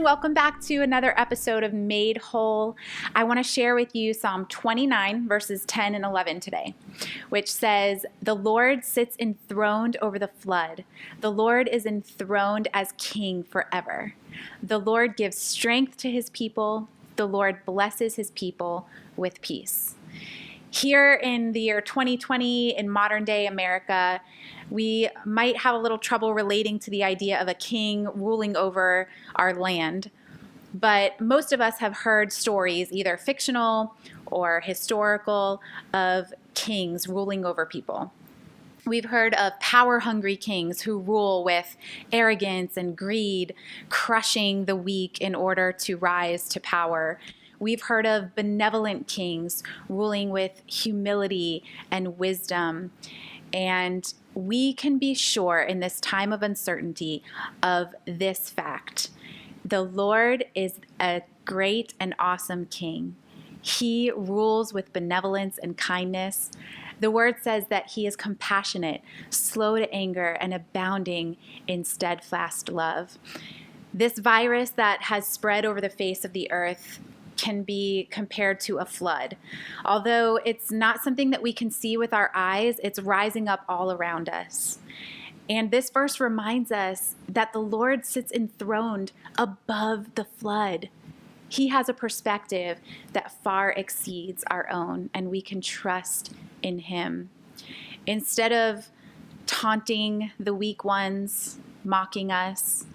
everyone. Welcome back to another episode of Made Whole. I want to share with you Psalm 29, verses 10 and 11 today, which says, "The Lord sits enthroned over the flood. The Lord is enthroned as king forever. The Lord gives strength to his people. The Lord blesses his people with peace." Here in the year 2020, in modern day America, we might have a little trouble relating to the idea of a king ruling over our land. But most of us have heard stories, either fictional or historical, of kings ruling over people. We've heard of power-hungry kings who rule with arrogance and greed, crushing the weak in order to rise to power. We've heard of benevolent kings ruling with humility and wisdom. And we can be sure in this time of uncertainty of this fact: the Lord is a great and awesome king. He rules with benevolence and kindness. The word says that he is compassionate, slow to anger, and abounding in steadfast love. This virus that has spread over the face of the earth can be compared to a flood. Although it's not something that we can see with our eyes, it's rising up all around us. And this verse reminds us that the Lord sits enthroned above the flood. He has a perspective that far exceeds our own, and we can trust in him. Instead of taunting the weak ones, mocking us,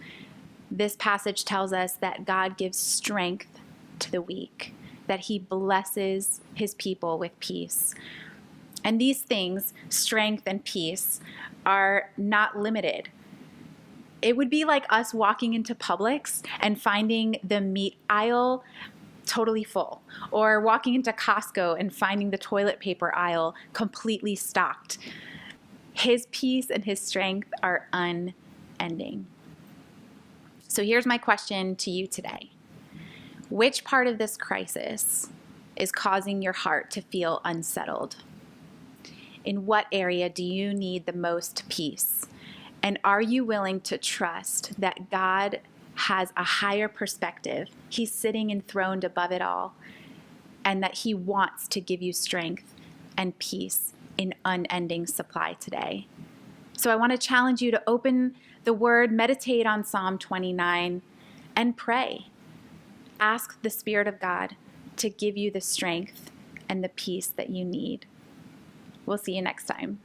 this passage tells us that God gives strength to the weak, that he blesses his people with peace. And these things, strength and peace, are not limited. It would be like us walking into Publix and finding the meat aisle totally full, or walking into Costco and finding the toilet paper aisle completely stocked. His peace and his strength are unending. So here's my question to you today. Which part of this crisis is causing your heart to feel unsettled? In what area do you need the most peace? And are you willing to trust that God has a higher perspective? He's sitting enthroned above it all, and that he wants to give you strength and peace in unending supply today. So I want to challenge you to open the word, meditate on Psalm 29, and pray. Ask the Spirit of God to give you the strength and the peace that you need. We'll see you next time.